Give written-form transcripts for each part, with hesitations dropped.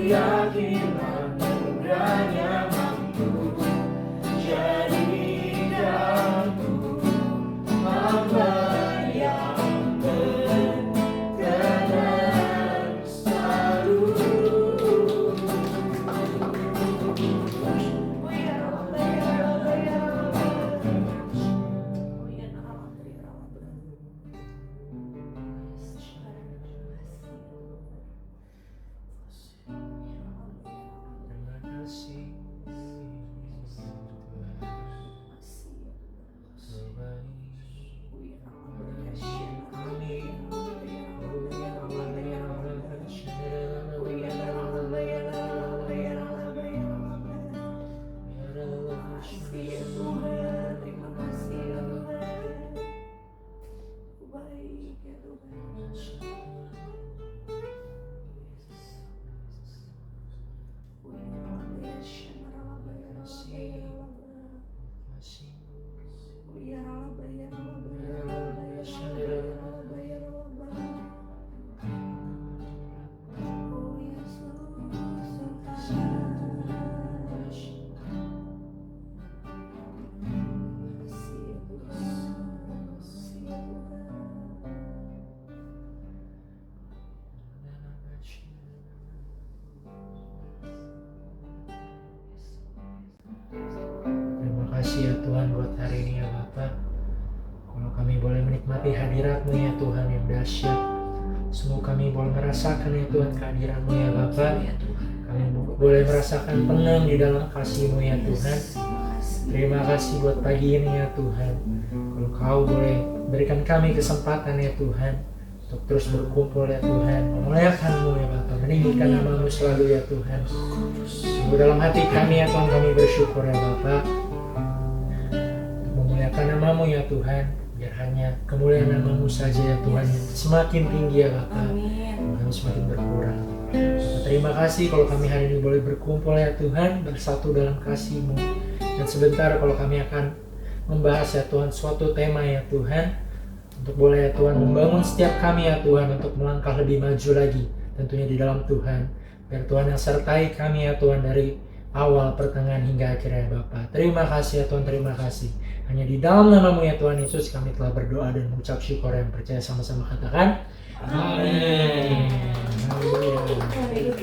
Yakin anugerahnya mampu jadi kasih ya Tuhan, terima kasih ya Tuhan. Baik ya Tuhan. Terima kasih ya Tuhan buat hari ini ya Bapak. Kalau kami boleh menikmati hadirat-Mu ya Tuhan yang dahsyat, sungguh kami boleh merasakan ya Tuhan kehadiran-Mu ya Bapak. Kami boleh merasakan tenang di dalam kasih-Mu ya Tuhan. Terima kasih buat pagi ini ya Tuhan. Kalau Kau boleh berikan kami kesempatan ya Tuhan untuk terus berkumpul ya Tuhan, memuliakan-Mu ya Bapak, meninggikan nama-Mu selalu ya Tuhan. Sungguh dalam hati kami ya Tuhan, kami bersyukur ya Bapak, memuliakan nama-Mu ya Tuhan, biar hanya kemuliaan nama-Mu saja ya Tuhan yang semakin tinggi ya Bapak, kami semakin berkurang. Bapak, terima kasih kalau kami hari ini boleh berkumpul ya Tuhan, bersatu dalam kasih-Mu. Dan sebentar kalau kami akan membahas ya Tuhan suatu tema ya Tuhan, untuk boleh ya Tuhan membangun setiap kami ya Tuhan untuk melangkah lebih maju lagi tentunya di dalam Tuhan. Biar Tuhan yang sertai kami ya Tuhan dari awal, pertengahan hingga akhirnya Bapak. Terima kasih ya Tuhan, terima kasih. Hanya di dalam nama-Mu ya Tuhan Yesus kami telah berdoa dan mengucap syukur, yang percaya sama-sama katakan amin.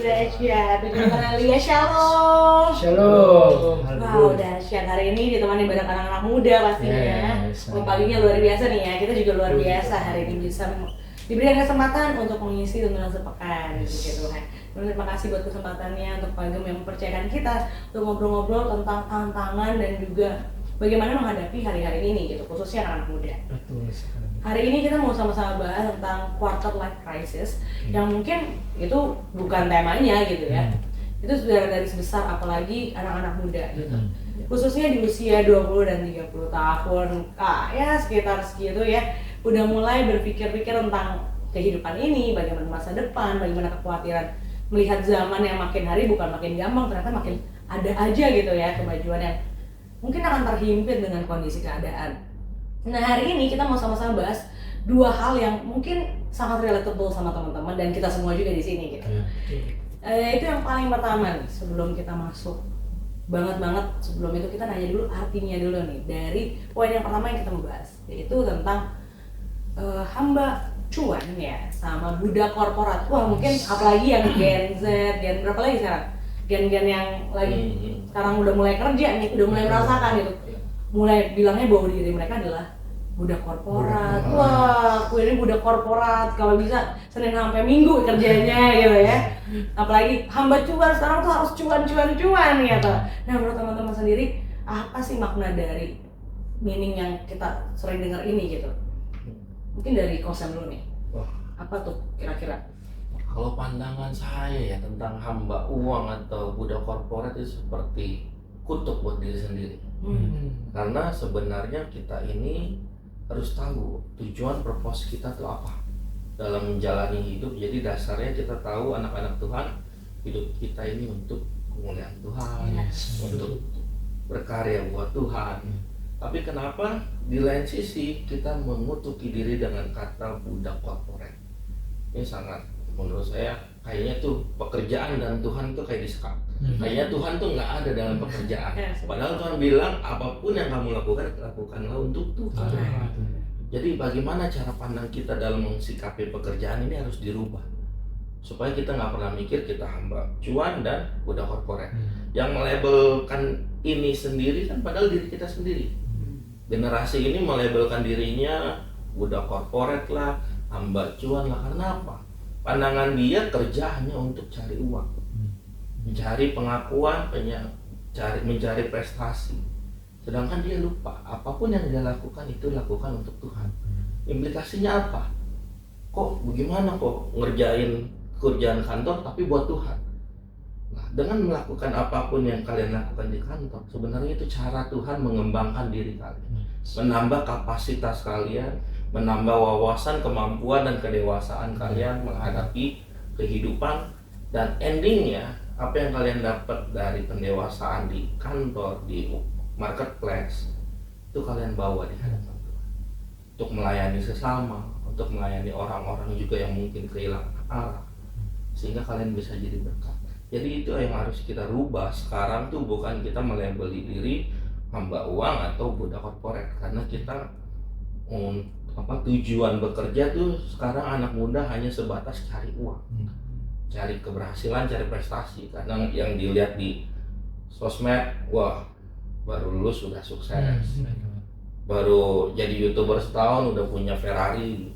Dahsyat, Haleluya, Shalom. Shalom. Wow, dahsyat. Hari ini ditemani banyak anak-anak muda pastinya. Yes. Paginya luar biasa nih ya. Kita juga luar biasa hari ini bisa diberikan kesempatan untuk mengisi tuntunan sepekan, gitu Tuhan. Terima kasih buat kesempatannya untuk Pak Agem yang mempercayakan kita untuk ngobrol-ngobrol tentang tantangan dan juga bagaimana menghadapi hari-hari ini gitu, khususnya anak-anak muda. Betul sekali. Hari ini kita mau sama-sama bahas tentang quarter life crisis yang mungkin itu bukan temanya gitu ya. Itu sudah garis besar apalagi anak-anak muda gitu. Khususnya di usia 20 dan 30 tahun, ya sekitar segitu ya, udah mulai berpikir-pikir tentang kehidupan ini, bagaimana masa depan, bagaimana kekhawatiran melihat zaman yang makin hari bukan makin gampang, ternyata makin ada aja gitu ya kemajuan yang mungkin akan terhimpit dengan kondisi keadaan. Nah, hari ini kita mau sama-sama bahas dua hal yang mungkin sangat relatable sama teman-teman dan kita semua juga di sini gitu. Itu yang paling pertama nih, sebelum kita masuk banget sebelum itu kita nanya dulu artinya dulu nih dari poin yang pertama yang kita mau bahas, yaitu tentang hamba cuan ya sama budak korporat. Wah, mungkin apalagi yang Gen Z, Gen berapa lagi sekarang? Gen-gen yang lagi sekarang udah mulai kerja nih, udah mulai merasakan gitu. Mulai bilangnya bahwa diri mereka adalah budak korporat. Wah, aku ini budak korporat, kalau bisa Senin sampai Minggu kerjanya gitu ya. Apalagi hamba cuan sekarang tuh harus cuan gitu. Nah, menurut teman-teman sendiri apa sih makna dari meaning yang kita sering dengar ini gitu? Mungkin dari Kosan dulu nih. Apa tuh kira-kira? Kalau pandangan saya ya tentang hamba uang atau budak korporat itu seperti kutuk buat diri sendiri. Karena sebenarnya kita ini harus tahu tujuan purpose kita tuh apa dalam menjalani hidup. Jadi dasarnya kita tahu anak-anak Tuhan, hidup kita ini untuk kemuliaan Tuhan, untuk berkarya buat Tuhan. Tapi kenapa di lain sisi kita mengutuki diri dengan kata budak korporat? Ini sangat, menurut saya kayaknya tuh pekerjaan dan Tuhan tuh kayak disekap. Kayaknya Tuhan tuh nggak ada dalam pekerjaan. Padahal Tuhan bilang apapun yang kamu lakukan, lakukanlah untuk Tuhan. Jadi bagaimana cara pandang kita dalam mensikapi pekerjaan ini harus dirubah, supaya kita nggak pernah mikir kita hamba cuan dan budak korporat. Yang melabelkan ini sendiri kan padahal diri kita sendiri. Generasi ini melabelkan dirinya budak korporat lah, hamba cuan lah. Karena apa? Pandangan dia kerja hanya untuk cari uang, mencari pengakuan, mencari prestasi. Sedangkan dia lupa apapun yang dia lakukan itu lakukan untuk Tuhan. Implikasinya apa? Bagaimana kok ngerjain kerjaan kantor tapi buat Tuhan? Nah, dengan melakukan apapun yang kalian lakukan di kantor, sebenarnya itu cara Tuhan mengembangkan diri kalian, menambah kapasitas kalian, menambah wawasan, kemampuan, dan kedewasaan kalian menghadapi kehidupan. Dan endingnya, apa yang kalian dapat dari pendewasaan di kantor, di marketplace, itu kalian bawa di hadapan Tuhan untuk melayani sesama, untuk melayani orang-orang juga yang mungkin kehilangan arah, sehingga kalian bisa jadi berkat. Jadi itu yang harus kita rubah sekarang tuh, bukan kita melabeli diri hamba uang atau budak korporat, karena kita tujuan bekerja tuh sekarang anak muda hanya sebatas cari uang, cari keberhasilan, cari prestasi. Kadang yang dilihat di sosmed, wah baru lulus sudah sukses, baru jadi YouTuber setahun udah punya Ferrari.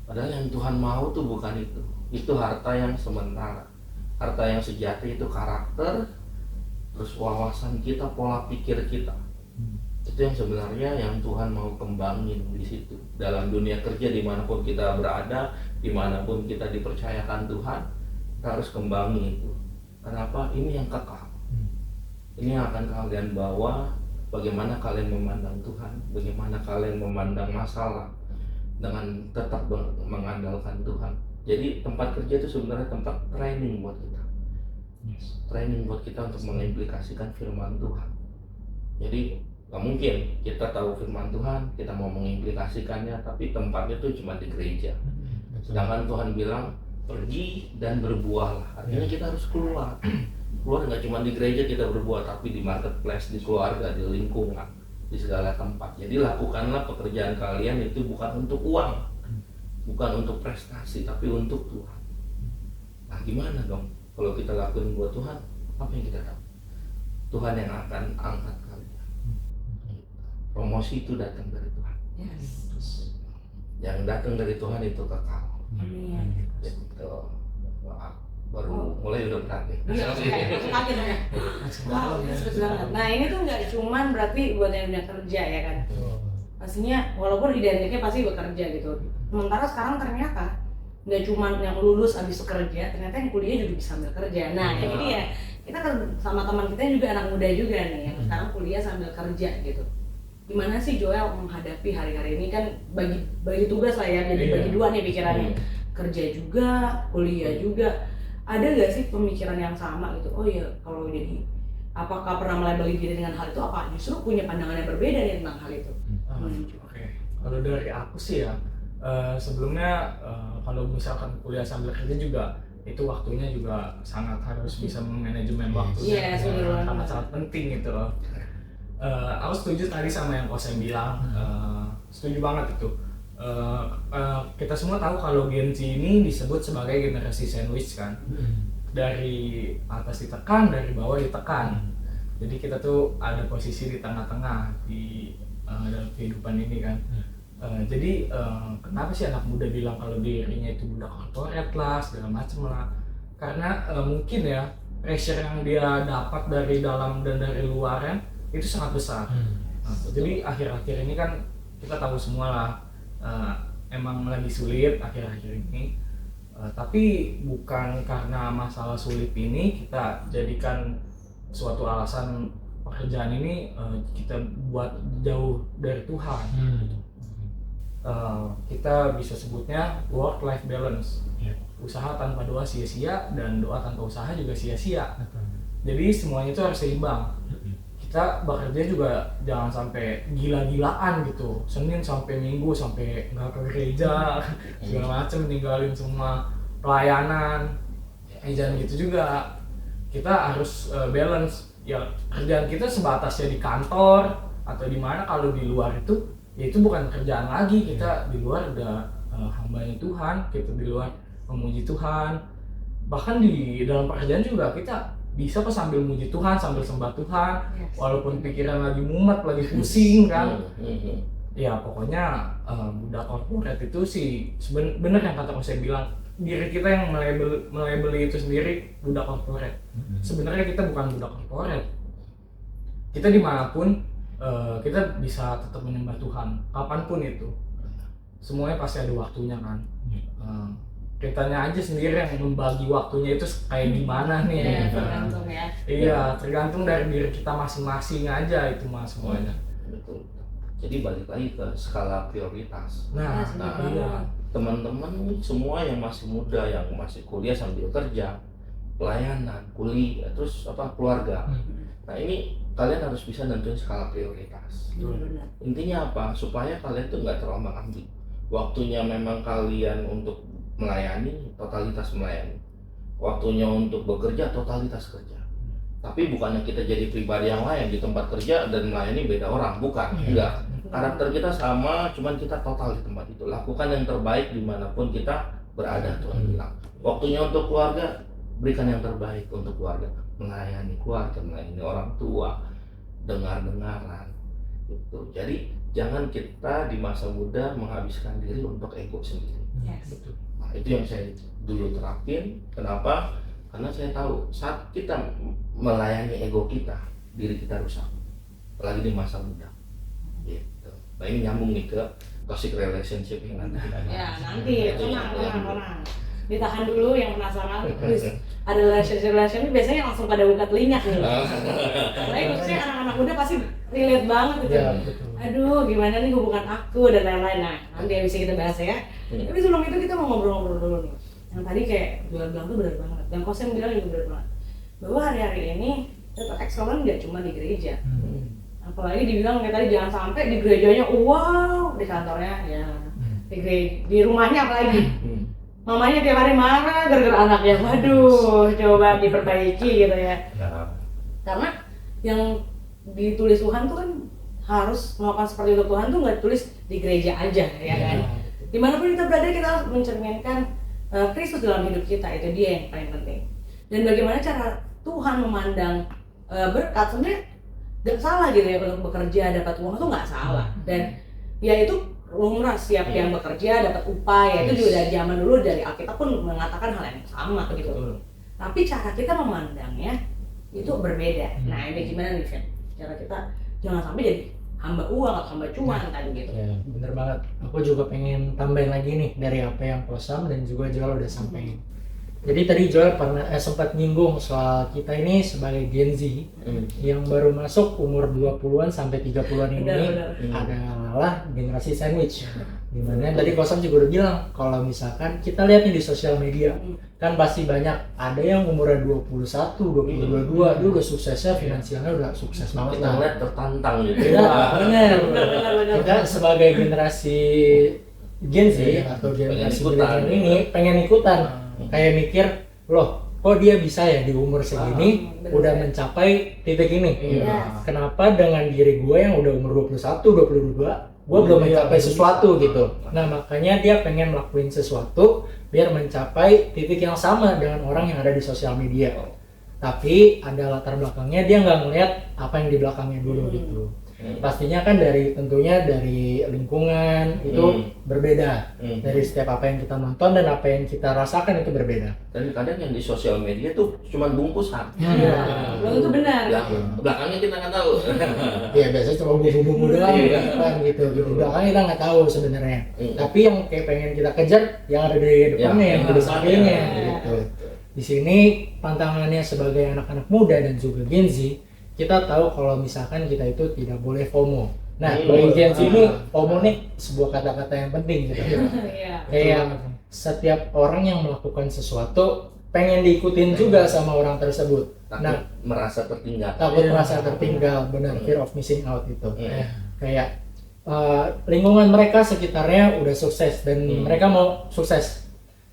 Padahal yang Tuhan mau tuh bukan itu. Itu harta yang sementara. Harta yang sejati itu karakter, terus wawasan kita, pola pikir kita. Itu yang sebenarnya yang Tuhan mau kembangin di situ. Dalam dunia kerja dimanapun kita berada, dimanapun kita dipercayakan Tuhan, kita harus kembangin itu. Kenapa? Ini yang kekal. Ini yang akan kalian bawa. Bagaimana kalian memandang Tuhan, bagaimana kalian memandang masalah dengan tetap mengandalkan Tuhan. Jadi tempat kerja itu sebenarnya tempat training buat kita. Training buat kita untuk mengimplikasikan firman Tuhan. Jadi gak mungkin kita tahu firman Tuhan, kita mau mengimplikasikannya, tapi tempatnya tuh cuma di gereja. Sedangkan Tuhan bilang pergi dan berbuahlah. Artinya kita harus keluar. Keluar nggak cuma di gereja kita berbuah, tapi di marketplace, di keluarga, di lingkungan, di segala tempat. Jadi lakukanlah pekerjaan kalian itu bukan untuk uang, bukan untuk prestasi, tapi untuk Tuhan. Nah gimana dong kalau kita lakuin buat Tuhan? Apa yang kita dapat? Tuhan yang akan angkat kalian. Promosi itu datang dari Tuhan. Yang datang dari Tuhan itu kekal. Gitu. Baru mulai udah berat nih. Kaget ya. Wow, serius banget. Nah ini tuh nggak cuman berarti buat yang udah kerja ya kan. Pastinya walaupun identiknya pasti bekerja gitu. Sementara sekarang ternyata nggak cuman yang lulus habis bekerja, ternyata yang kuliah juga bisa sambil kerja. Nah ini dia, kita sama teman kita juga anak muda juga nih yang sekarang kuliah sambil kerja gitu. Gimana sih Joel menghadapi hari-hari ini, kan bagi tugas lah ya, jadi bagi dua nih pikirannya, kerja juga, kuliah juga. Ada nggak sih pemikiran yang sama gitu? Oh ya, kalau jadi apakah pernah melabeli diri dengan hal itu, apa justru punya pandangan yang berbeda nih tentang hal itu? Oke. Kalau dari aku sih ya, sebelumnya kalau misalkan kuliah sambil kerja juga, itu waktunya juga sangat harus bisa memanajemen waktunya. Sangat penting gitu loh. Aku setuju tadi sama yang Kosen bilang, setuju banget itu. Kita semua tahu kalau Gen Z ini disebut sebagai generasi sandwich kan, dari atas ditekan, dari bawah ditekan. Jadi kita tuh ada posisi di tengah-tengah di dalam kehidupan ini kan. Jadi kenapa sih anak muda bilang kalau dirinya itu budak korporat lah, segala macem lah? Karena mungkin ya pressure yang dia dapat dari dalam dan dari luarnya itu sangat besar. Jadi akhir-akhir ini kan kita tahu semua lah, emang lagi sulit akhir-akhir ini, tapi bukan karena masalah sulit ini kita jadikan suatu alasan pekerjaan ini kita buat jauh dari Tuhan. Kita bisa sebutnya work-life balance. Usaha tanpa doa sia-sia, dan doa tanpa usaha juga sia-sia. Jadi semuanya itu harus seimbang. Kita bekerja juga jangan sampai gila-gilaan gitu, Senin sampai Minggu sampai nggak ke gereja segala macem, ninggalin semua pelayanan. Jangan gitu juga. Kita harus balance ya, kerjaan kita sebatas ya di kantor atau di mana. Kalau di luar itu ya itu bukan kerjaan lagi, kita di luar udah hambanya Tuhan, kita di luar memuji Tuhan. Bahkan di dalam pekerjaan juga kita bisa kok sambil muji Tuhan, sambil sembah Tuhan, walaupun pikiran lagi mumet, lagi pusing kan. Ya pokoknya budak korporat itu sih bener yang kata saya bilang, diri kita yang melabeli itu sendiri budak korporat. Sebenarnya kita bukan budak korporat. Kita dimanapun kita bisa tetap menyembah Tuhan, kapanpun itu. Semuanya pasti ada waktunya kan. kitanya aja sendiri yang membagi waktunya itu kayak gimana nih. Iya, gitu. tergantung ya. Iya, tergantung dari diri kita masing-masing aja itu mas semuanya. Betul. Jadi balik lagi ke skala prioritas. Nah, Nah, iya. Teman-teman semua yang masih muda, yang masih kuliah sambil kerja, pelayanan, kuliah, terus keluarga. Nah ini kalian harus bisa nentuin skala prioritas. Benar. Intinya apa? Supaya kalian tuh nggak terombang-ambing. Waktunya memang kalian untuk melayani, totalitas melayani. Waktunya untuk bekerja, totalitas kerja. Tapi bukannya kita jadi pribadi yang lain di tempat kerja dan melayani beda orang, bukan. Enggak. Karakter kita sama, cuman kita total di tempat itu. Lakukan yang terbaik dimanapun kita berada, Tuhan bilang. Waktunya untuk keluarga, berikan yang terbaik untuk keluarga. Melayani keluarga, melayani orang tua, dengar-dengaran. Gitu. Jadi jangan kita di masa muda menghabiskan diri untuk ego sendiri. Yes. Nah, itu yang saya dulu terapin. Kenapa? Karena saya tahu saat kita melayani ego kita, diri kita rusak. Apalagi di masa muda. Gitu. Nah ini nyambung nih ke toxic relationship yang nanti kita bahas. Ya nanti, Itu yang tenang. Ditahan dulu yang penasaran. Terus ada relationship biasanya langsung pada buka telinga nih. Apalagi khususnya anak-anak muda pasti relate banget gitu. Ya, betul. Aduh, gimana nih hubungan aku dan lain-lain. Nah, nanti bisa kita bahas ya. Tapi sebelum itu kita mau ngobrol-ngobrol dulu nih. Yang tadi kayak Joel bilang tuh benar banget. Dan Kosen bilang juga benar banget. Bahwa hari-hari ini tetap excellent nggak cuma di gereja. Apalagi dibilang kayak tadi jangan sampai di gerejanya wow, di kantornya ya, di rumahnya apalagi. Mamanya tiap hari marah gara-gara anaknya. Waduh, coba diperbaiki gitu ya. Karena yang ditulis Tuhan tuh kan harus melakukan seperti itu. Tuhan tuh nggak tulis di gereja aja ya kan. Dimanapun kita berada kita harus mencerminkan Kristus dalam hidup kita, itu dia yang paling penting. Dan bagaimana cara Tuhan memandang berkat, sebenarnya nggak salah gitu ya, untuk bekerja dapat uang itu nggak salah. Dan ya itu lumrah, setiap yang bekerja dapat upah, ya itu juga dari zaman dulu, dari Alkitab pun mengatakan hal yang sama gitu. Tapi cara kita memandangnya itu berbeda. Nah ini gimana nih Fen? Cara kita jangan sampai jadi hamba uang atau hamba cuan tadi gitu. Ya, bener banget. Aku juga pengen tambahin lagi nih dari apa yang Kosam dan juga Joel udah sampaikan. Jadi tadi Joel sempat nyinggung soal kita ini sebagai Gen Z yang baru masuk umur 20-an sampai 30-an ini adalah generasi sandwich. Dimana tadi Kosam juga udah bilang kalau misalkan kita lihat nih di sosial media kan pasti banyak ada yang umurnya 21, 22, dia udah suksesnya, finansialnya udah sukses banget. Kita ngeliat tertantang gitu. Ya, bener. Kita sebagai generasi Gen Z atau generasi milenial ini pengen ikutan. Kayak mikir, loh kok dia bisa ya di umur segini udah mencapai titik ini. Kenapa dengan diri gue yang udah umur 21, 22 gue belum mencapai sesuatu gitu. Nah makanya dia pengen melakukan sesuatu biar mencapai titik yang sama dengan orang yang ada di sosial media. Tapi ada latar belakangnya, dia nggak ngeliat apa yang di belakangnya dulu gitu. Pastinya kan tentunya dari lingkungan itu berbeda. Dari setiap apa yang kita nonton dan apa yang kita rasakan itu berbeda. Dan kadang yang di sosial media tuh cuma bungkusan. Belum itu benar. Belakangnya kita nggak tahu. Iya biasanya cuma bumbu-bumbu doang kan gitu. Belakangnya kita nggak tahu sebenarnya. Tapi yang kayak pengen kita kejar yang ada di depannya, yang ada di sampingnya gitu. Di sini tantangannya sebagai anak-anak muda dan juga Gen Z, kita tahu kalau misalkan kita itu tidak boleh FOMO. Nah, bagi Gen Z ini FOMO nih sebuah kata-kata yang penting gitu. Kayak setiap orang yang melakukan sesuatu pengen diikutin juga sama orang tersebut. Takut merasa tertinggal. Takut merasa tertinggal, benar, fear of missing out itu. Kayak lingkungan mereka sekitarnya udah sukses dan mereka mau sukses.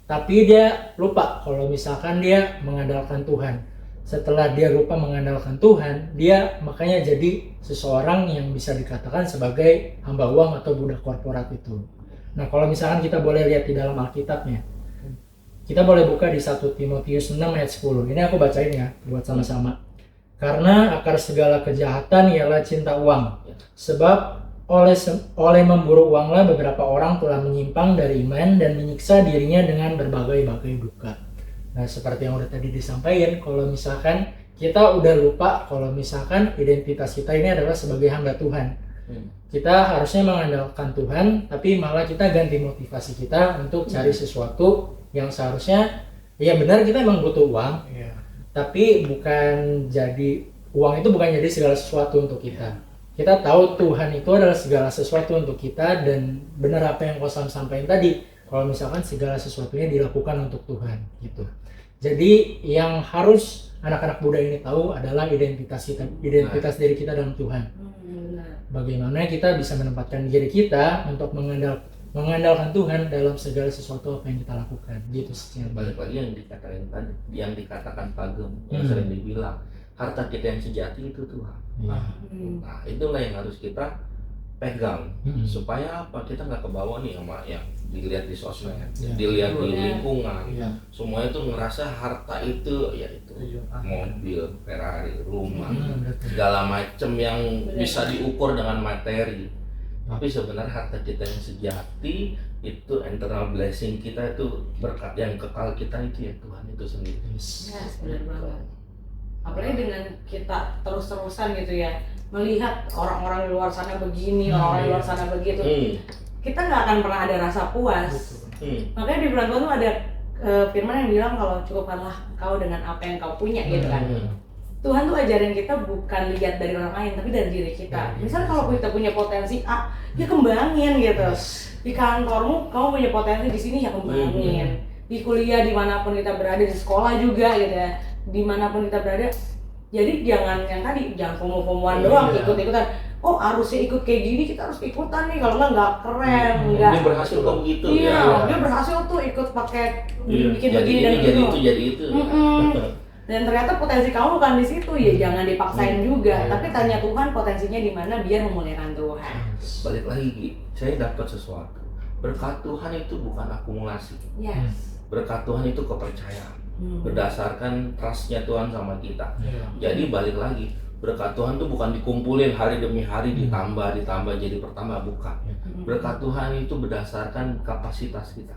Tapi dia lupa kalau misalkan dia mengandalkan Tuhan. Setelah dia lupa mengandalkan Tuhan, dia makanya jadi seseorang yang bisa dikatakan sebagai hamba uang atau budak korporat itu. Nah kalau misalkan kita boleh lihat di dalam Alkitabnya, kita boleh buka di 1 Timotius 6 ayat 10. Ini aku bacain ya buat sama-sama. Karena akar segala kejahatan ialah cinta uang. Sebab oleh memburu uanglah beberapa orang telah menyimpang dari iman dan menyiksa dirinya dengan berbagai-bagai duka. Nah seperti yang udah tadi disampaikan, kalau misalkan kita udah lupa kalau misalkan identitas kita ini adalah sebagai hamba Tuhan. Kita harusnya mengandalkan Tuhan, tapi malah kita ganti motivasi kita untuk cari sesuatu yang seharusnya, ya benar kita emang butuh uang, tapi bukan jadi, uang itu bukan jadi segala sesuatu untuk kita. Kita tahu Tuhan itu adalah segala sesuatu untuk kita, dan benar apa yang Ko Sam sampaikan tadi, kalau misalkan segala sesuatunya dilakukan untuk Tuhan gitu. Jadi yang harus anak-anak muda ini tahu adalah identitas diri kita dalam Tuhan. Bagaimana kita bisa menempatkan diri kita untuk mengandalkan Tuhan dalam segala sesuatu apa yang kita lakukan. Gitu sih. Balik lagi yang dikatakan Pak Gem, yang sering dibilang harta kita yang sejati itu Tuhan. Nah, itulah yang harus kita pegang supaya apa, kita nggak kebawa nih sama yang dilihat di sosmed, dilihat di lingkungan, semua itu ngerasa harta itu ya itu mobil, Ferrari, rumah, segala macam yang bisa diukur dengan materi. Tapi sebenarnya harta kita yang sejati itu internal blessing kita, itu berkat yang kekal kita itu ya Tuhan itu sendiri. Benar banget. Apalagi dengan kita terus-terusan gitu ya melihat orang-orang di luar sana begini, orang-orang di luar sana begitu, kita nggak akan pernah ada rasa puas. Makanya di bulan Tuhan tuh ada firman yang bilang kalau cukupkanlah kau dengan apa yang kau punya gitu kan. Tuhan tuh ajarin kita bukan lihat dari orang lain tapi dari diri kita. Misal kalau kita punya potensi A, ya kembangin gitu. Di kantormu kamu punya potensi di sini, ya kembangin. Di kuliah dimanapun kita berada, di sekolah juga gitu ya, dimanapun kita berada. Jadi jangan yang tadi, jangan FOMO-FOMOan doang, ikut-ikutan. Oh harusnya ikut kayak gini, kita harus ikutan nih, kalau nggak keren, nggak. Dia berhasil kok gitu. Iya, dia berhasil tuh ikut pakai bikin begini dan jadi itu. Dan ternyata potensi kamu bukan di situ, ya jangan dipaksain juga. Tapi tanya Tuhan potensinya di mana biar memuliakan Tuhan. Balik lagi, saya dapat sesuatu. Berkat Tuhan itu bukan akumulasi. Berkat Tuhan itu kepercayaan. Berdasarkan trustnya Tuhan sama kita. Jadi balik lagi, berkat Tuhan itu bukan dikumpulin hari demi hari, ditambah jadi pertambah, bukan. Berkat Tuhan itu berdasarkan kapasitas kita,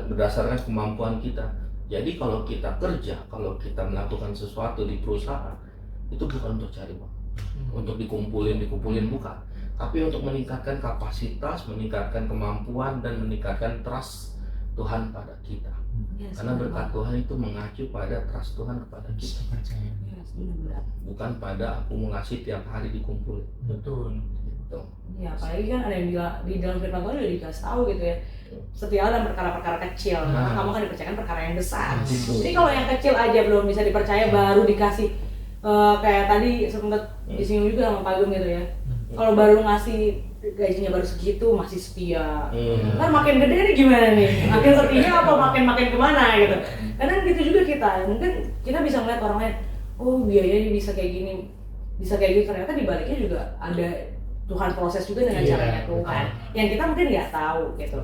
berdasarkan kemampuan kita. Jadi kalau kita kerja, kalau kita melakukan sesuatu di perusahaan, itu bukan untuk cari uang, untuk dikumpulin bukan, tapi untuk meningkatkan kapasitas, meningkatkan kemampuan, dan meningkatkan trust Tuhan pada kita. Karena berkat Tuhan itu mengacu pada trust Tuhan kepada kita, bukan pada akumulasi tiap hari dikumpulin. Betul. Gitu. Ya apalagi kan ada yang bilang di dalam firman Tuhan udah dikasih tahu gitu ya, setialah dalam perkara-perkara kecil, karena kamu akan dipercayakan perkara yang besar. Jadi kalau yang kecil aja belum bisa dipercaya, baru dikasih kayak tadi sempat disinggung juga sama Pak Gem gitu ya. Kalau baru ngasih gajinya baru segitu masih setia, ntar makin gede nih gimana nih, makin setia apa makin kemana gitu. Kadang gitu juga kita, mungkin kita bisa melihat orang lain, oh biayanya bisa kayak gini, bisa kayak gitu, ternyata di baliknya juga ada Tuhan proses juga dengan caranya Tuhan, yang kita mungkin nggak tahu gitu.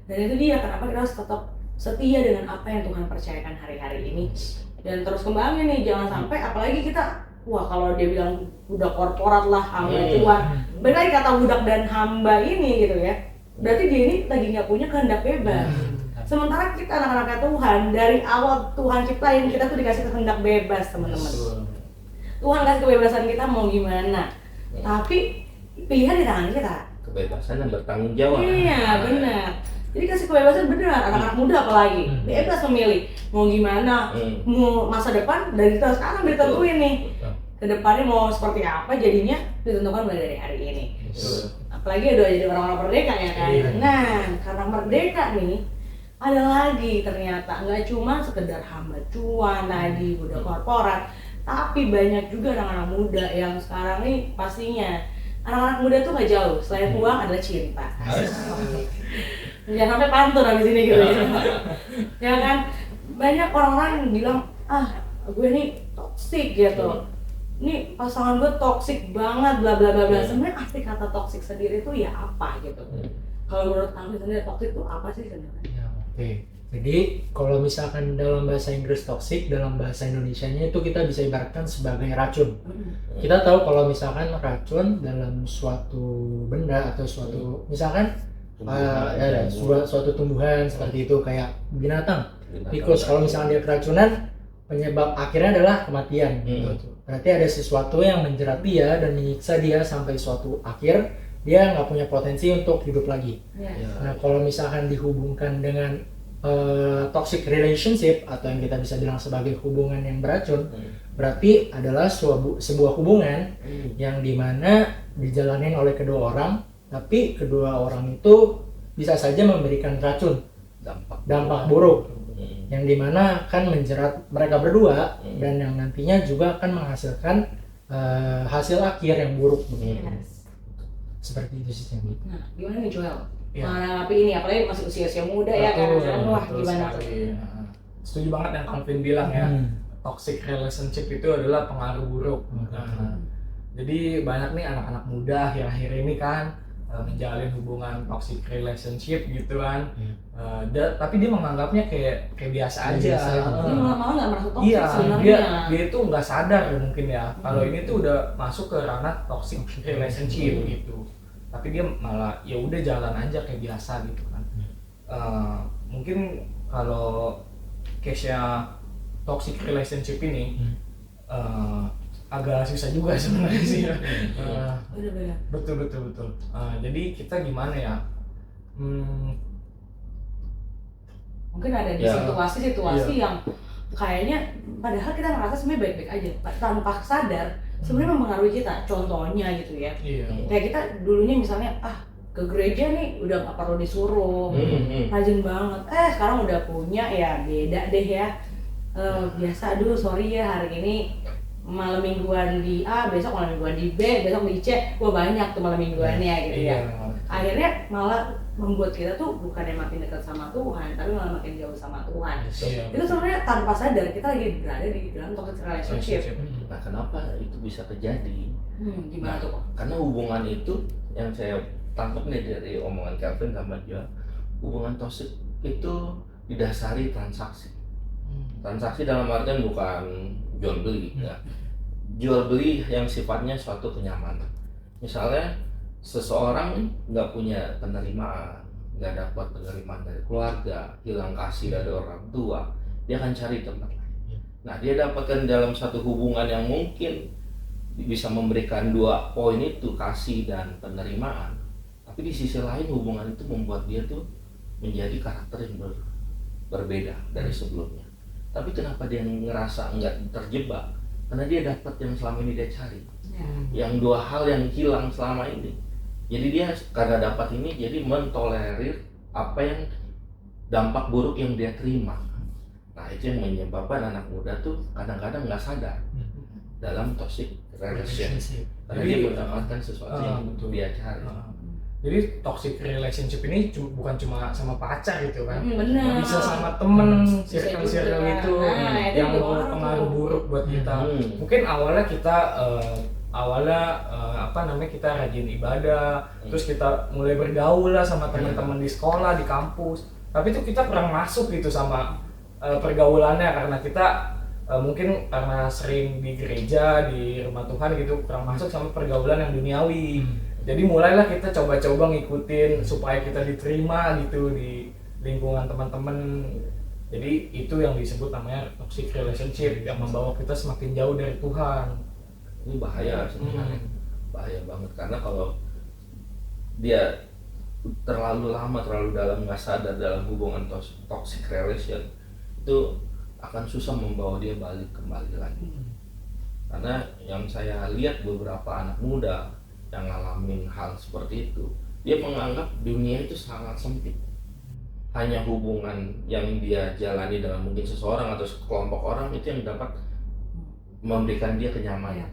Dan itu dia kenapa kita harus tetap setia dengan apa yang Tuhan percayakan hari-hari ini, dan terus kembangin nih, jangan sampai apalagi kita, wah kalau dia bilang budak korporat lah, hamba Tuhan, balik lagi kata budak dan hamba ini gitu ya, berarti dia ini lagi nggak punya kehendak bebas. Sementara kita anak-anaknya Tuhan, dari awal Tuhan ciptain kita tuh dikasih kehendak bebas teman-teman. Tuhan kasih kebebasan kita mau gimana, tapi pilihan di tangan kita. Kebebasan dan bertanggung jawab. Iya benar. Jadi kasih kebebasan benar, anak-anak muda apalagi bebas memilih mau gimana, mau masa depan dari kita sekarang ditentuin nih. Kedepannya mau seperti apa jadinya ditentukan mulai dari hari ini. Apalagi udah jadi orang-orang merdeka ya kan. Nah karena merdeka nih, ada lagi ternyata nggak cuma sekedar hamba cuan tadi, budak korporat, tapi banyak juga anak-anak muda yang sekarang nih pastinya anak-anak muda tuh nggak jauh, selain uang adalah cinta. Jangan sampai pantun habis ini gitu ya kan. Banyak orang-orang yang bilang, gue nih toksik gitu, nih pasangan gue toksik banget bla bla bla bla. Sebenarnya arti kata toksik sendiri itu ya apa gitu? Kalau menurut kamu sendiri toksik itu apa sih sebenarnya? Oke. Jadi kalau misalkan dalam bahasa Inggris toksik, dalam bahasa Indonesianya itu kita bisa ibaratkan sebagai racun. Kita tahu kalau misalkan racun dalam suatu benda atau suatu misalkan suatu tumbuhan seperti itu, kayak binatang tikus, kalau misalkan dia keracunan penyebab akhirnya adalah kematian. Berarti ada sesuatu yang menjerat dia dan menyiksa dia sampai suatu akhir dia nggak punya potensi untuk hidup lagi. Nah kalau misalkan dihubungkan dengan toxic relationship atau yang kita bisa bilang sebagai hubungan yang beracun, berarti adalah sebuah hubungan yang dimana dijalanin oleh kedua orang, tapi kedua orang itu bisa saja memberikan racun, dampak buruk, yang dimana akan menjerat mereka berdua dan yang nantinya juga akan menghasilkan hasil akhir yang buruk. Seperti itu sih. Nah, gimana nih Joel? Ya. Menanggapi ini, apalagi masih usia muda ya kan? Wah, gimana? Setuju banget yang Calvin bilang ya. Toxic relationship itu adalah pengaruh buruk. Jadi banyak nih anak-anak muda akhir-akhir ini kan menjalin hubungan toxic relationship gitu kan. Tapi dia menganggapnya kayak biasa aja. Dia malah nggak merasa toxic sebenarnya. Iya, dia itu nggak sadar mungkin ya. Kalau ini tuh udah masuk ke ranah toxic relationship gitu. Tapi dia malah ya udah jalan aja kayak biasa gitu kan. Mungkin kalau case-nya toxic relationship ini agak susah juga sebenarnya sih. Betul. Jadi kita gimana ya? Mungkin ada di situasi yang kayaknya padahal kita ngerasa sebenarnya baik-baik aja tanpa sadar sebenarnya mempengaruhi kita. Contohnya gitu ya. Kayak kita dulunya misalnya ke gereja nih udah nggak perlu disuruh, rajin banget. Sekarang udah punya ya beda deh ya. Biasa aduh sorry ya hari ini malam mingguan di A, besok malam mingguan di B, besok di C, banyak tuh malam mingguannya gitu ya. Akhirnya malah membuat kita tuh bukannya makin dekat sama Tuhan, tapi malah makin jauh sama Tuhan. Itu sebenarnya tanpa sadar kita lagi berada di dalam toxic relationship. Nah kenapa itu bisa terjadi? Gimana tuh Pak? Karena hubungan itu yang saya tangkap nih dari omongan Calvin sama dia, hubungan toxic itu didasari transaksi. Transaksi dalam artian bukan jual beli ya. Jual beli yang sifatnya suatu kenyamanan. Misalnya seseorang nggak punya penerimaan, nggak dapat penerimaan dari keluarga, hilang kasih dari orang tua, dia akan cari tempat lain. Nah dia dapatkan dalam satu hubungan yang mungkin bisa memberikan dua poin itu, kasih dan penerimaan. Tapi di sisi lain hubungan itu membuat dia tuh menjadi karakter yang berbeda dari sebelumnya. Tapi kenapa dia ngerasa nggak terjebak? Karena dia dapat yang selama ini dia cari. Yang dua hal yang hilang selama ini. Jadi dia karena dapat ini jadi mentolerir apa yang dampak buruk yang dia terima. Nah itu yang menyebabkan anak muda tuh kadang-kadang nggak sadar dalam toxic relationship. Karena dia mendapatkan sesuatu yang dia cari. Jadi toxic relationship ini bukan cuma sama pacar gitu kan, Bener. bisa sama temen, circle itu yang pengaruh buruk buat kita. Mungkin awalnya kita kita rajin ibadah, terus kita mulai bergaul lah sama teman-teman di sekolah, di kampus. Tapi itu kita kurang masuk gitu sama pergaulannya karena kita mungkin karena sering di gereja, di rumah Tuhan gitu, kurang masuk sama pergaulan yang duniawi. Jadi mulailah kita coba-coba ngikutin supaya kita diterima gitu di lingkungan teman-teman. Jadi itu yang disebut namanya toxic relationship yang membawa kita semakin jauh dari Tuhan. Ini bahaya sebenarnya, bahaya banget karena kalau dia terlalu lama, terlalu dalam nggak sadar dalam hubungan toxic relation itu akan susah membawa dia balik kembali lagi. Karena yang saya lihat beberapa anak muda yang ngalamin hal seperti itu, dia menganggap dunia itu sangat sempit. Hanya hubungan yang dia jalani dengan mungkin seseorang atau sekelompok orang itu yang dapat memberikan dia kenyamanan.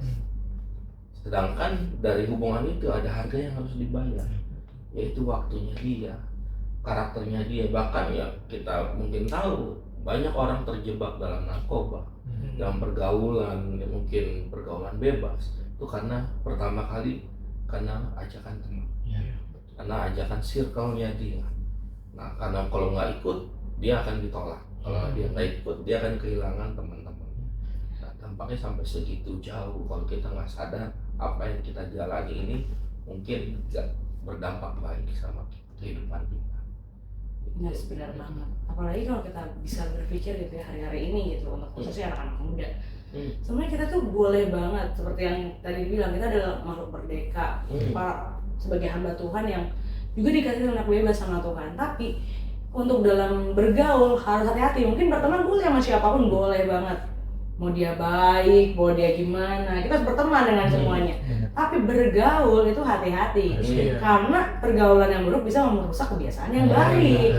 Sedangkan dari hubungan itu ada harga yang harus dibayar, yaitu waktunya dia, karakternya dia. Bahkan ya kita mungkin tahu banyak orang terjebak dalam narkoba, dalam pergaulan, mungkin pergaulan bebas. Itu karena pertama kali karena ajakan teman, karena ajakan circle-nya dia. Nah, karena kalau nggak ikut, dia akan ditolak. Kalau dia nggak ikut, dia akan kehilangan teman-teman. Nah, dampaknya sampai segitu jauh. Kalau kita nggak sadar apa yang kita jalani ini mungkin nggak berdampak baik sama kehidupan kita. Yes, benar banget. Apalagi kalau kita bisa berpikir gitu ya hari-hari ini gitu untuk khususnya anak-anak muda. Sebenarnya kita tuh boleh banget seperti yang tadi bilang, kita adalah makhluk merdeka, sebagai hamba Tuhan yang juga dikasih anak bebas sama Tuhan. Tapi untuk dalam bergaul harus hati-hati. Mungkin berteman boleh sama siapapun, boleh banget. Mau dia baik, mau dia gimana, kita harus berteman dengan semuanya. Tapi bergaul itu hati-hati, karena pergaulan yang buruk bisa merusak kebiasaan yang baik.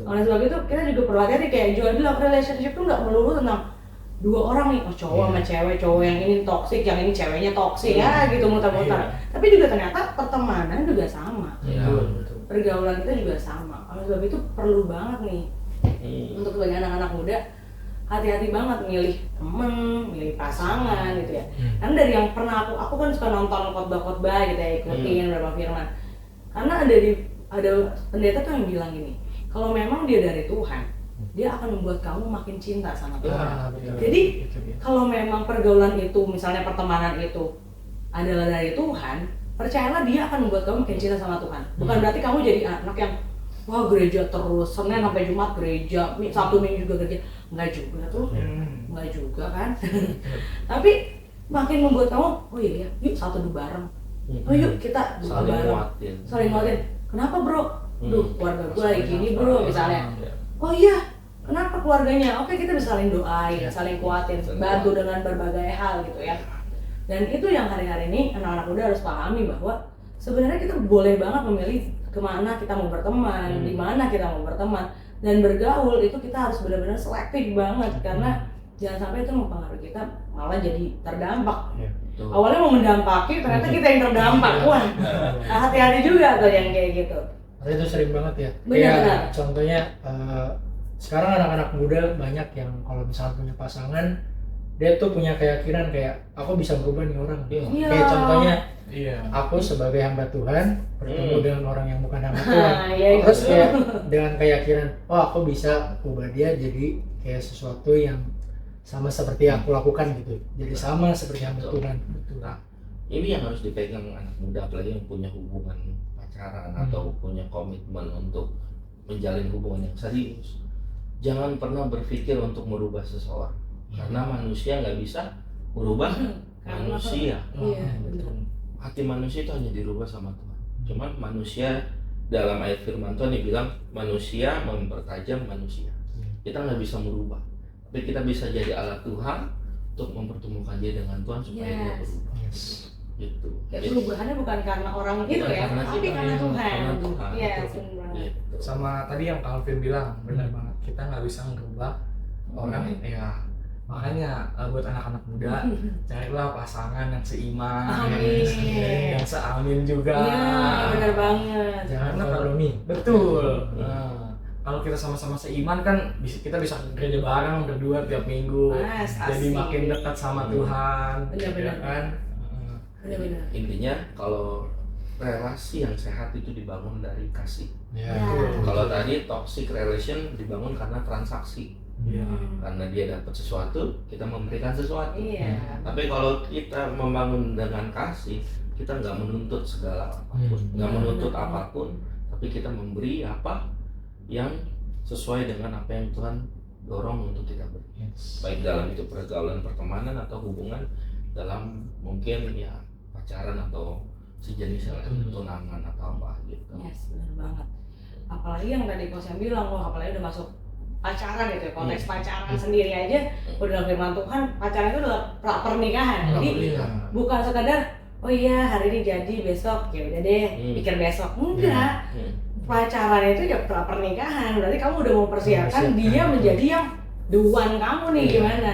Oleh sebab itu kita juga perlu hati-hati, kayak Joel bilang relationship itu nggak melulu tentang dua orang nih, cowok sama cewek, cowok yang ini toksik, yang ini ceweknya toksik ya gitu muter-muter. Tapi juga ternyata pertemanan juga sama, pergaulan kita juga sama. Oleh sebab itu perlu banget nih untuk sebagai anak-anak muda hati-hati banget milih temen, milih pasangan gitu ya. Karena dari yang pernah aku kan suka nonton khotbah-khotbah gitu ya, ikutin beberapa firman. Karena ada pendeta tuh yang bilang gini, kalau memang dia dari Tuhan, dia akan membuat kamu makin cinta sama Tuhan. Jadi kalau memang pergaulan itu, misalnya pertemanan itu adalah dari Tuhan, percayalah dia akan membuat kamu makin cinta sama Tuhan. Bukan berarti kamu jadi anak yang wah gereja terus, Senin sampai Jumat gereja, Sabtu Minggu juga gereja. Enggak juga tuh, enggak juga kan. Tapi makin membuat kamu, oh iya, yuk satu bareng. Oh yuk kita saling bareng. nguatin. Saling nguatin. Kenapa bro? Duh keluarga gue lagi gini bro misalnya. Oh iya, kenapa keluarganya? Oke kita bisa saling doain, saling kuatin, bantu dengan berbagai hal gitu ya. Dan itu yang hari-hari ini anak-anak muda harus pahami bahwa sebenarnya kita boleh banget memilih kemana kita mau berteman, di mana kita mau berteman, dan bergaul itu kita harus benar-benar selektif banget karena jangan sampai itu mempengaruhi kita malah jadi terdampak. Awalnya mau mendampaki, ternyata kita yang terdampak. Wah, hati-hati juga tuh yang kayak gitu. Karena itu sering banget ya. Benar-benar. Kayak contohnya sekarang anak-anak muda banyak yang kalau misalnya punya pasangan, dia tuh punya keyakinan kayak aku bisa berubah nih orang. Iya. Kayak contohnya aku sebagai hamba Tuhan bertemu dengan orang yang bukan hamba Tuhan. Terus kayak dengan keyakinan, oh aku bisa ubah dia jadi kayak sesuatu yang sama seperti yang aku lakukan gitu. Jadi sama seperti hamba Tuhan. Nah, ini yang harus dipegang anak muda, apalagi yang punya hubungan pacaran atau punya komitmen untuk menjalin hubungan yang serius. Jangan pernah berpikir untuk merubah seseorang, karena manusia nggak bisa merubah manusia. Hati manusia itu hanya dirubah sama Tuhan. Cuman manusia, dalam ayat firman Tuhan dibilang manusia mempertajam manusia. Kita nggak bisa merubah, tapi kita bisa jadi alat Tuhan untuk mempertemukan dia dengan Tuhan supaya dia berubah. Gitu. Ya, perubahannya bukan karena orang itu ya, tapi karena Tuhan. Iya, benar. Gitu. Sama tadi yang Kak Alvin bilang, benar banget. Kita nggak bisa merubah orang ya. Makanya buat anak-anak muda, carilah pasangan yang seiman, yang seamin juga. Iya, benar banget. Jangan Karena kompromi. Betul. Kalau kita sama-sama seiman kan kita bisa gereja bareng berdua tiap minggu. Jadi makin dekat sama Tuhan. Benar-benar. Ya kan? Benar-benar. Intinya kalau relasi yang sehat itu dibangun dari kasih. Kalau tadi toxic relation dibangun karena transaksi. Karena dia dapat sesuatu, kita memberikan sesuatu. Tapi kalau kita membangun dengan kasih, kita nggak menuntut segala apapun, nggak menuntut apapun, tapi kita memberi apa yang sesuai dengan apa yang Tuhan dorong untuk kita beri. Baik dalam itu pergaulan pertemanan atau hubungan dalam mungkin ya pacaran atau sejenis tunangan atau apa gitu. Yes, benar banget. Apalagi yang tadi Kos yang bilang, wah apalagi udah masuk pacaran gitu ya, konteks pacaran sendiri aja udah dalam firman Tuhan, pacaran itu adalah pernikahan. Jadi bukan sekadar oh iya hari ini jadi besok ya udah deh pikir besok, enggak. Pacaran itu ya pernikahan, berarti kamu udah mempersiapkan dia menjadi yang the one kamu nih, gimana?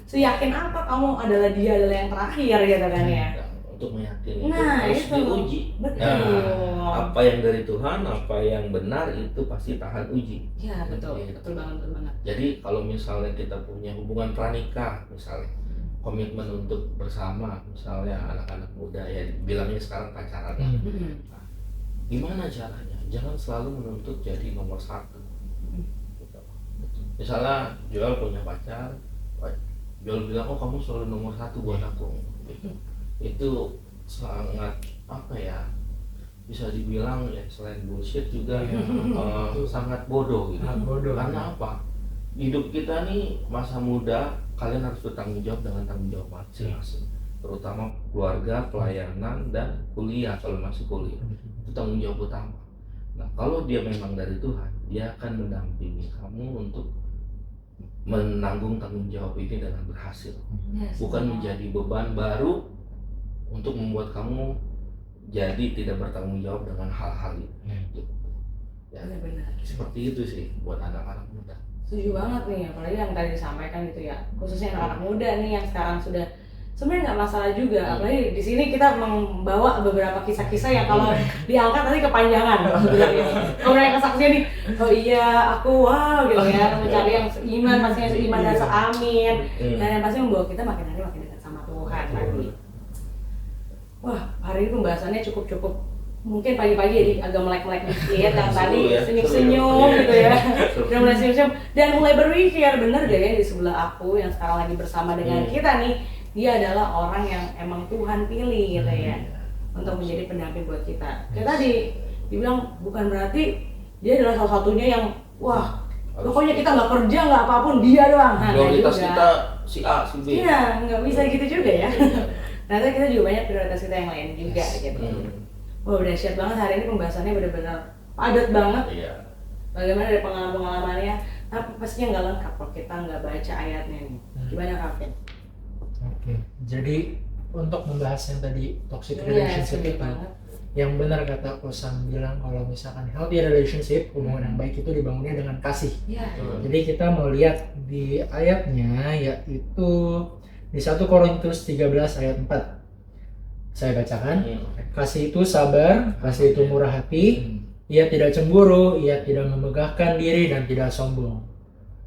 Seyakin apa kamu adalah dia adalah yang terakhir gitu kan ya. Untuk meyakini Nah, harus itu diuji. betul. Apa yang dari Tuhan, apa yang benar itu pasti tahan uji. Ya betul, betul banget. Jadi kalau misalnya kita punya hubungan pranikah, misalnya komitmen untuk bersama, misalnya anak-anak muda ya bilangnya sekarang pacaran. Nah, gimana caranya? Jangan selalu menuntut jadi nomor satu. Misalnya Joel punya pacar, Joel bilang oh kamu selalu nomor satu buat aku. Itu sangat apa ya, bisa dibilang ya selain bullshit juga Iya. sangat bodoh gitu. Sangat bodoh. Karena apa? Hidup kita nih masa muda, kalian harus bertanggung jawab dengan tanggung jawab masing-masing. Terutama keluarga, pelayanan, dan kuliah kalau masih kuliah. Itu tanggung jawab utama. Nah, kalau dia memang dari Tuhan, dia akan mendampingi kamu untuk menanggung tanggung jawab ini dengan berhasil. Yes. Bukan menjadi beban baru untuk membuat kamu jadi tidak bertanggung jawab dengan hal-hal itu. Ya, Benar-benar. seperti itu sih buat anak-anak muda. Setuju banget nih, apalagi yang tadi disampaikan gitu ya, khususnya anak-anak muda nih yang sekarang sudah sebenarnya nggak masalah juga, apalagi di sini kita membawa beberapa kisah-kisah yang kalau diangkat nanti kepanjangan gitu ya. Kalau yang kesaksian nih, oh iya aku wow gitu ya, mencari yang seiman, pastinya seiman dan seamin, dan yang pasti membawa kita makin hari makin dekat sama Tuhan tadi. Wah, hari ini pembahasannya cukup mungkin pagi-pagi jadi agak melek-melek dikit, yang tadi Seru ya, senyum-senyum seru ya. gitu ya. Seru. Udah mulai senyum-senyum dan mulai berpikir, bener gak ya di sebelah aku yang sekarang lagi bersama dengan kita nih, dia adalah orang yang emang Tuhan pilih gitu ya, untuk menjadi pendamping buat kita. Kayak tadi dibilang bukan berarti dia adalah salah satunya yang wah pokoknya kita nggak kerja nggak apapun dia doang. Nah, Prioritas juga. kita si A, si B. Iya, nggak bisa gitu juga ya. Ternyata kita juga banyak prioritas kita yang lain juga gitu. Wah, udah dahsyat banget hari ini pembahasannya benar-benar padat banget. Iya. Bagaimana dari pengalaman-pengalamannya, tapi pastinya nggak lengkap kalau kita nggak baca ayatnya nih. Gimana Kavin? Oke, jadi untuk membahas yang tadi toxic Iya, relationship setuju itu, banget. yang benar kata Kosam bilang kalau misalkan healthy relationship, hubungan yang baik itu dibangunnya dengan kasih. Iya. Jadi kita mau lihat di ayatnya, yaitu di 1 Korintus 13 ayat 4. Saya bacakan. Kasih itu sabar, kasih itu murah hati, ia tidak cemburu, ia tidak memegahkan diri dan tidak sombong.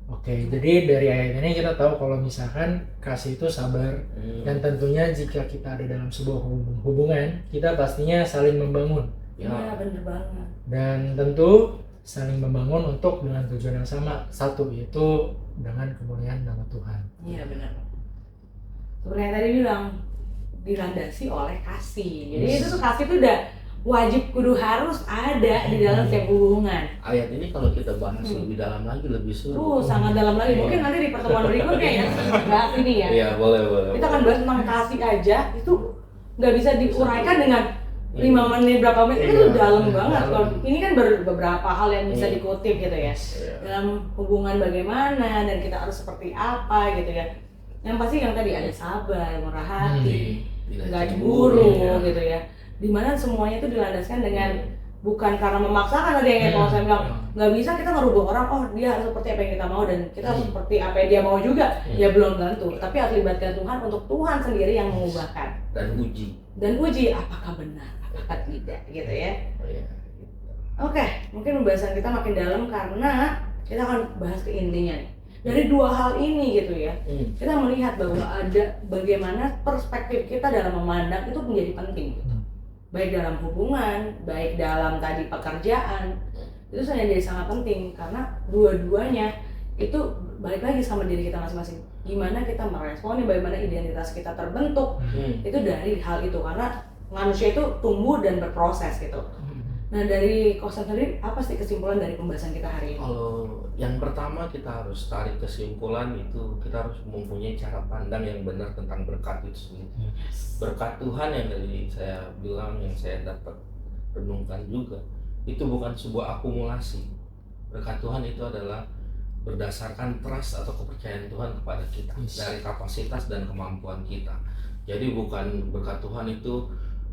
Oke, jadi dari ayat ini kita tahu kalau misalkan kasih itu sabar, dan tentunya jika kita ada dalam sebuah hubungan, kita pastinya saling membangun. Iya, bener banget. Dan tentu saling membangun untuk dengan tujuan yang sama, satu yaitu dengan kemuliaan nama Tuhan. Iya, benar. Seperti yang tadi bilang, dilandasi oleh kasih. Jadi itu tuh kasih tuh udah wajib kudu harus ada di dalam setiap hubungan. Ayat ini kalau kita bahas lebih dalam lagi lebih seru. Sangat dalam lagi. Mungkin nanti di pertemuan berikutnya ya bahas ini ya. Iya, boleh. Kita akan bahas tentang kasih aja, itu nggak bisa diuraikan dengan 5 menit berapa menit, itu dalam banget. Kalau ini kan beberapa hal yang bisa dikutip gitu ya. Dalam hubungan bagaimana dan kita harus seperti apa gitu ya. Yang pasti yang tadi ada sabar, murah hati, nggak cemburu gitu ya. Dimana semuanya itu dilandaskan dengan bukan karena memaksakan tadi yang kayak kalau saya bilang nggak bisa kita ngerubah orang, oh dia harus seperti apa yang kita mau dan kita harus seperti apa yang dia mau juga, ya belum tentu. Tapi harus libatkan Tuhan untuk Tuhan sendiri yang mengubahkan dan uji apakah benar, apakah tidak gitu ya. Oke, mungkin pembahasan kita makin dalam karena kita akan bahas ke intinya nih. Dari 2 hal ini gitu ya, kita melihat bahwa ada bagaimana perspektif kita dalam memandang itu menjadi penting gitu. Baik dalam hubungan, baik dalam tadi pekerjaan, itu jadi sangat penting karena dua-duanya itu balik lagi sama diri kita masing-masing. Gimana kita meresponnya, bagaimana identitas kita terbentuk, itu dari hal itu karena manusia itu tumbuh dan berproses gitu. Nah dari Kosan sendiri, apa sih kesimpulan dari pembahasan kita hari ini? Kalau yang pertama kita harus tarik kesimpulan itu kita harus mempunyai cara pandang yang benar tentang berkat itu sendiri. Berkat Tuhan yang tadi saya bilang, yang saya dapat renungkan juga, itu bukan sebuah akumulasi. Berkat Tuhan itu adalah berdasarkan trust atau kepercayaan Tuhan kepada kita dari kapasitas dan kemampuan kita. Jadi bukan berkat Tuhan itu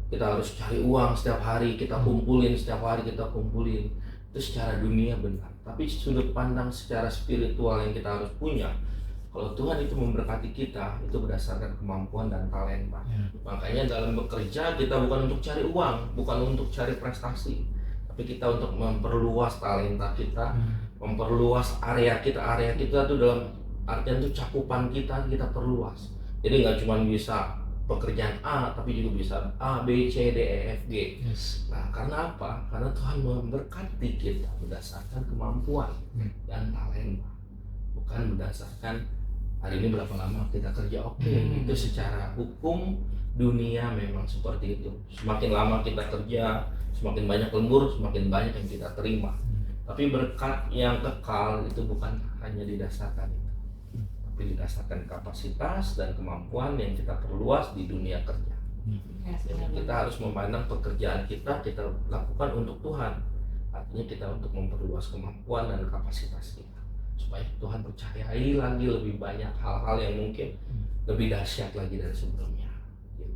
kita harus cari uang setiap hari kita kumpulin, itu secara dunia benar. Tapi sudut pandang secara spiritual yang kita harus punya, kalau Tuhan itu memberkati kita itu berdasarkan kemampuan dan talenta. Makanya dalam bekerja kita bukan untuk cari uang, bukan untuk cari prestasi, tapi kita untuk memperluas talenta kita, memperluas area kita tuh dalam artian tuh cakupan kita perluas. Jadi nggak cuma bisa pekerjaan A, tapi juga bisa A, B, C, D, E, F, G. Nah, karena apa? Karena Tuhan memberkati kita berdasarkan kemampuan dan talenta, bukan berdasarkan hari ini berapa lama kita kerja. Itu secara hukum dunia memang seperti itu. Semakin lama kita kerja, Semakin banyak lembur, semakin banyak yang kita terima. Tapi berkat yang kekal itu bukan hanya didasarkan itu, tapi didasarkan kapasitas dan kemampuan yang kita perluas di dunia kerja. Jadi kita harus memandang pekerjaan kita lakukan untuk Tuhan. Artinya kita untuk memperluas kemampuan dan kapasitas kita, supaya Tuhan percayai lagi lebih banyak hal-hal yang mungkin lebih dahsyat lagi dari sebelumnya. Gitu.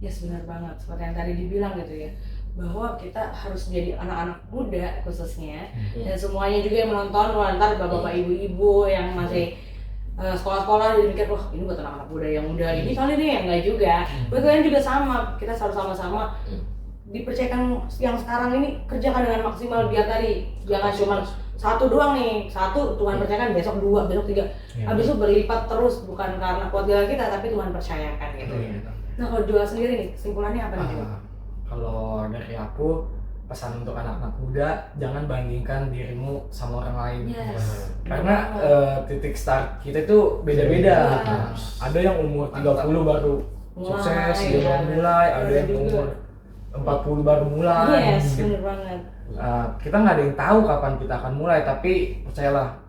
Ya benar banget, seperti yang tadi dibilang gitu ya, bahwa kita harus jadi anak-anak muda khususnya, dan semuanya juga yang menonton, ntar bapak-bapak ibu-ibu yang masih sekolah-sekolah jadi mikir, wah ini buat anak-anak muda yang muda ini kali nih, yang enggak juga. Buat kalian juga sama, kita harus sama-sama dipercayakan yang sekarang ini kerjakan dengan maksimal, biar tadi jangan cuma satu doang nih, satu Tuhan percayakan, besok dua, besok tiga, habis itu berlipat terus, bukan karena kuat kita tapi Tuhan percayakan gitu. Nah kalau Joel sendiri nih, kesimpulannya apa nih? Kalau dari aku, pesan untuk anak-anak muda, jangan bandingkan dirimu sama orang lain. Karena titik start kita itu beda-beda. Ada yang umur 30 baru sukses, dia baru mulai, ada yang umur 40 baru mulai. Bener banget. Kita nggak ada yang tahu kapan kita akan mulai, tapi percayalah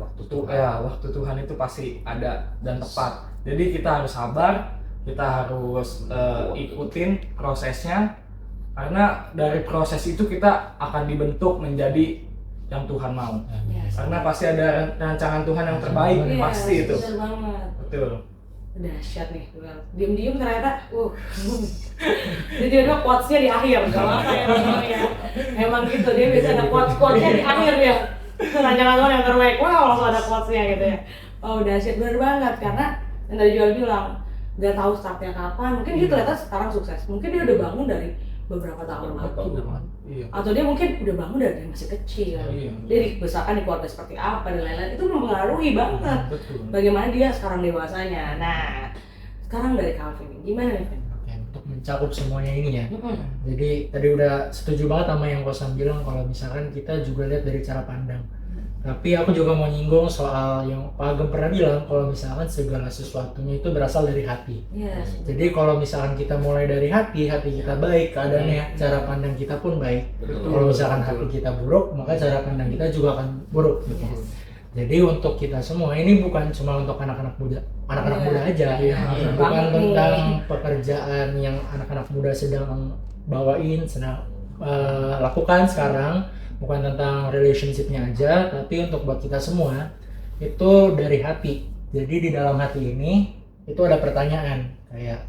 waktu Tuhan itu pasti ada dan tepat. Jadi kita harus sabar, kita harus ikutin prosesnya, karena dari proses itu kita akan dibentuk menjadi yang Tuhan mau. Karena pasti ada rancangan Tuhan yang terbaik, pasti itu. Bener banget. Betul. Dahsyat nih, diem-diem ternyata, jadi ada quotes-nya di akhir, gak apa ya. Emang gitu, dia bisa ada quotes-quotes-nya di akhir ya. Rancangan Tuhan yang terbaik, wow langsung ada quotes-nya gitu ya. Oh dahsyat, bener banget, karena yang tadi Joel bilang, gak tahu startnya kapan, mungkin dia ternyata sekarang sukses, mungkin dia udah bangun dari beberapa tahun lalu, atau dia mungkin udah bangun dari masih kecil, dia dibesarkan di keluarga seperti apa dan lain-lain, itu mempengaruhi banget bagaimana dia sekarang dewasanya. Nah, sekarang dari Calvin, gimana nih Vin? Untuk mencakup semuanya ini ya, jadi tadi udah setuju banget sama yang Kosan bilang, kalau misalkan kita juga lihat dari cara pandang. Tapi aku juga mau nyinggung soal yang Pak Agam pernah bilang, kalau misalkan segala sesuatunya itu berasal dari hati. Jadi kalau misalkan kita mulai dari hati kita baik, keadaannya, cara pandang kita pun baik. Kalau misalkan hati kita buruk, maka cara pandang kita juga akan buruk gitu. Jadi untuk kita semua, ini bukan cuma untuk anak-anak muda aja, bukan tentang pekerjaan yang anak-anak muda sedang bawain, sedang lakukan sekarang, bukan tentang relationship-nya aja, tapi untuk buat kita semua itu dari hati. Jadi di dalam hati ini itu ada pertanyaan kayak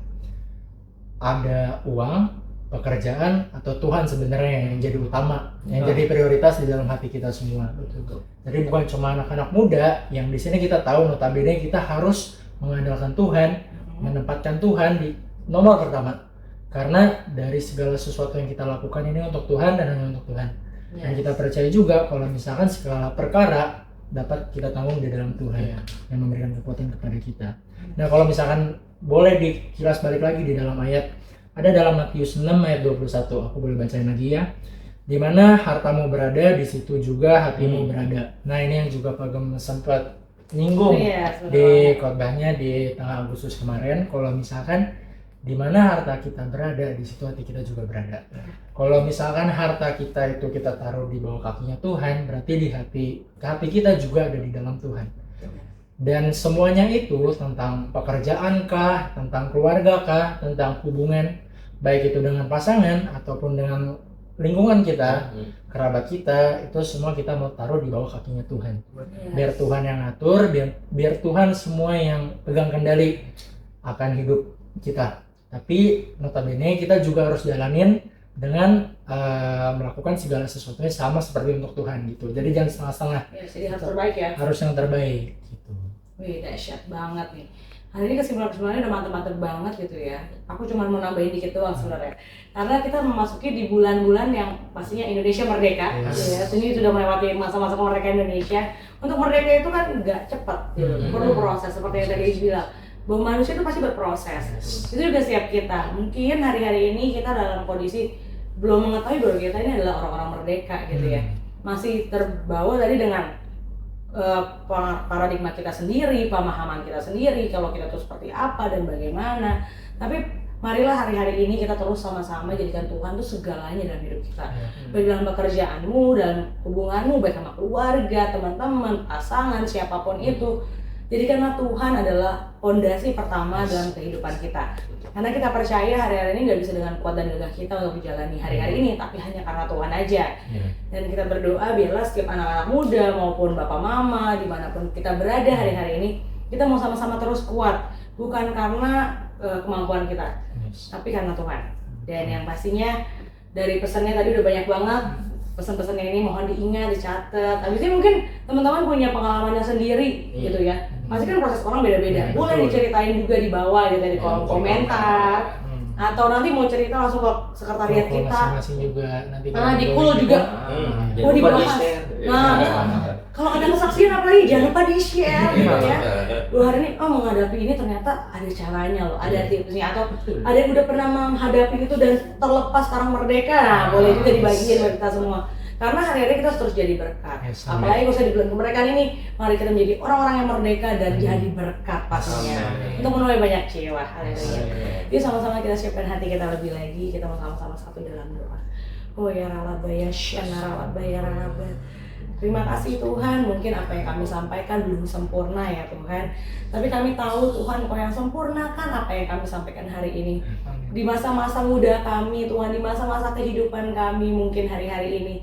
ada uang, pekerjaan, atau Tuhan sebenarnya yang jadi utama, yang jadi prioritas di dalam hati kita semua. Jadi bukan cuma anak-anak muda yang di sini kita tahu notabene kita harus mengandalkan Tuhan, menempatkan Tuhan di nomor pertama. Karena dari segala sesuatu yang kita lakukan ini untuk Tuhan dan hanya untuk Tuhan. Dan kita percaya juga kalau misalkan segala perkara dapat kita tanggung di dalam Tuhan yang memberikan kekuatan kepada kita. Nah kalau misalkan boleh dikilas balik lagi di dalam ayat, ada dalam Matius 6 ayat 21, aku boleh bacain lagi ya. Di mana hartamu berada, di situ juga hatimu berada. Nah ini yang juga Pak Gem sempat nyinggung di khotbahnya di tanggal Agustus kemarin, kalau misalkan di mana harta kita berada, di situ hati kita juga berada. Kalau misalkan harta kita itu kita taruh di bawah kakinya Tuhan, berarti di hati kita juga ada di dalam Tuhan. Dan semuanya itu tentang pekerjaan kah, tentang keluarga kah, tentang hubungan, baik itu dengan pasangan ataupun dengan lingkungan kita, kerabat kita, itu semua kita mau taruh di bawah kakinya Tuhan. Biar Tuhan yang ngatur, biar Tuhan semua yang pegang kendali akan hidup kita. Tapi notabene kita juga harus jalanin dengan melakukan segala sesuatunya sama seperti untuk Tuhan gitu. Jadi jangan setengah-setengah. Jadi harus terbaik ya. Harus yang terbaik gitu. Wih, dahsyat banget nih. Hari ini kesimpulan-kesimpulannya udah mantep-mantep banget gitu ya. Aku cuma mau nambahin dikit doang sebenarnya. Karena kita memasuki di bulan-bulan yang pastinya Indonesia merdeka. Ya, ini sudah melewati masa-masa kemerdekaan Indonesia. Untuk merdeka itu kan nggak cepat gitu. Perlu proses seperti yang tadi bilang. Bahwa manusia itu pasti berproses. Itu juga setiap kita. Mungkin hari-hari ini kita dalam kondisi belum mengetahui bahwa kita ini adalah orang-orang merdeka gitu ya. Masih terbawa tadi dengan paradigma kita sendiri, pemahaman kita sendiri, kalau kita tuh seperti apa dan bagaimana. Tapi marilah hari-hari ini kita terus sama-sama jadikan Tuhan tuh segalanya dalam hidup kita. Baik dalam pekerjaanmu, dalam hubunganmu, baik sama keluarga, teman-teman, pasangan, siapapun itu. Jadikanlah Tuhan adalah fondasi pertama dalam kehidupan kita. Karena kita percaya hari-hari ini nggak bisa dengan kuat dan gagah kita untuk menjalani hari-hari ini, tapi hanya karena Tuhan aja. Dan kita berdoa biarlah setiap anak-anak muda maupun bapak mama dimanapun kita berada hari-hari ini, kita mau sama-sama terus kuat, bukan karena kemampuan kita, tapi karena Tuhan. Dan yang pastinya dari pesannya tadi udah banyak banget. Pesan-pesannya ini mohon diingat, dicatat. Habis ini mungkin teman-teman punya pengalamannya sendiri gitu ya. Pasti kan proses orang beda-beda. Boleh diceritain juga di bawah gitu di kolom komentar. Atau nanti mau cerita langsung ke sekretariat kita. Masing-masing juga nanti. Di cool juga. Mau dibahas. Nah, kalau ada kesaksian apalagi jangan lupa di-share gitu ya. Hari ini menghadapi ini ternyata ada caranya loh, ada tipsnya, atau ada yang udah pernah menghadapi itu dan terlepas sekarang merdeka. Nah, boleh juga dibagiin buat kita semua. Karena hari-hari kita harus terus jadi berkat. Apalagi kalau saya di bulan kemerdekaan ini, mari kita menjadi orang-orang yang merdeka dan jadi berkat pastinya. Untuk menuai banyak jiwa. Jadi sama-sama kita siapkan hati kita lebih lagi. Kita mau sama-sama satu dalam doa. Oh ya ralaba ya syana ralaba ya ralaba. Terima kasih Tuhan, mungkin apa yang kami sampaikan belum sempurna ya Tuhan. Tapi kami tahu Tuhan Kau yang sempurnakan apa yang kami sampaikan hari ini. Di masa-masa muda kami Tuhan, di masa-masa kehidupan kami mungkin hari-hari ini.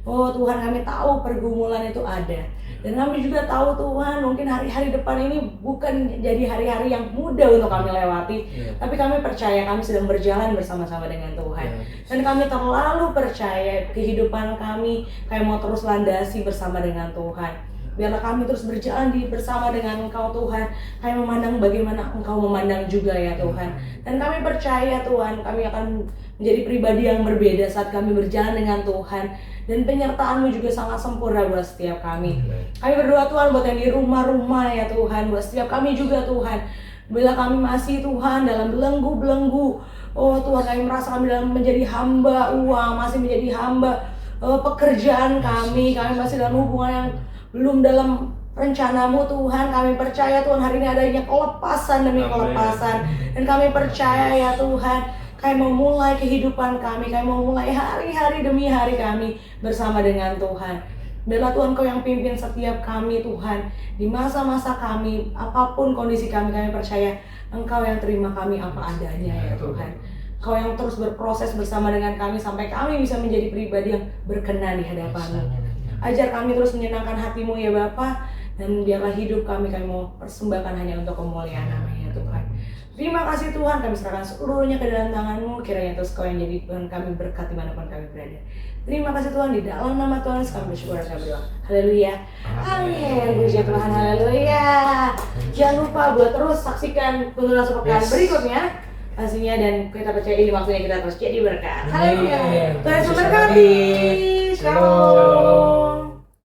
Oh Tuhan, kami tahu pergumulan itu ada. Dan kami juga tahu Tuhan mungkin hari-hari depan ini bukan jadi hari-hari yang mudah untuk kami lewati. Tapi kami percaya kami sedang berjalan bersama-sama dengan Tuhan. Dan kami terlalu percaya kehidupan kami kayak mau terus landasi bersama dengan Tuhan. Biarlah kami terus berjalan bersama dengan Engkau Tuhan. Kami memandang bagaimana Engkau memandang juga ya Tuhan. Dan kami percaya Tuhan kami akan menjadi pribadi yang berbeda saat kami berjalan dengan Tuhan. Dan penyertaan-Mu juga sangat sempurna buat setiap kami. Kami berdoa Tuhan buat yang di rumah-rumah ya Tuhan. Buat setiap kami juga Tuhan. Bila kami masih Tuhan dalam belenggu-belenggu. Oh Tuhan, kami merasa kami dalam menjadi hamba uang. Masih menjadi hamba pekerjaan kami. Kami masih dalam hubungan yang belum dalam rencana-Mu Tuhan. Kami percaya Tuhan hari ini adanya kelepasan demi kelepasan. Dan kami percaya ya Tuhan kami mau mulai kehidupan kami, kami mau mulai hari-hari demi hari kami bersama dengan Tuhan. Biarlah Tuhan Kau yang pimpin setiap kami Tuhan. Di masa-masa kami, apapun kondisi kami, kami percaya Engkau yang terima kami apa adanya ya Tuhan. Kau yang terus berproses bersama dengan kami sampai kami bisa menjadi pribadi yang berkenan di hadapan-Mu. Ajar kami terus menyenangkan hati-Mu ya Bapa. Dan biarlah hidup kami mau persembahkan hanya untuk kemuliaan nama-Nya Tuhan. Terima kasih Tuhan, kami serahkan seluruhnya ke dalam tangan-Mu. Kiranya terus Kau yang jadi Tuhan kami berkat dimanapun kami berada. Terima kasih Tuhan, di dalam nama Tuhan kami bersyukur dan kami berdoa. Haleluya. Amin. Puji Tuhan, haleluya. Jangan lupa buat terus saksikan penuturan sepekan berikutnya. Pastinya dan kita percaya ini waktunya kita terus jadi berkat. Haleluya. Tuhan memberkati. Shalom.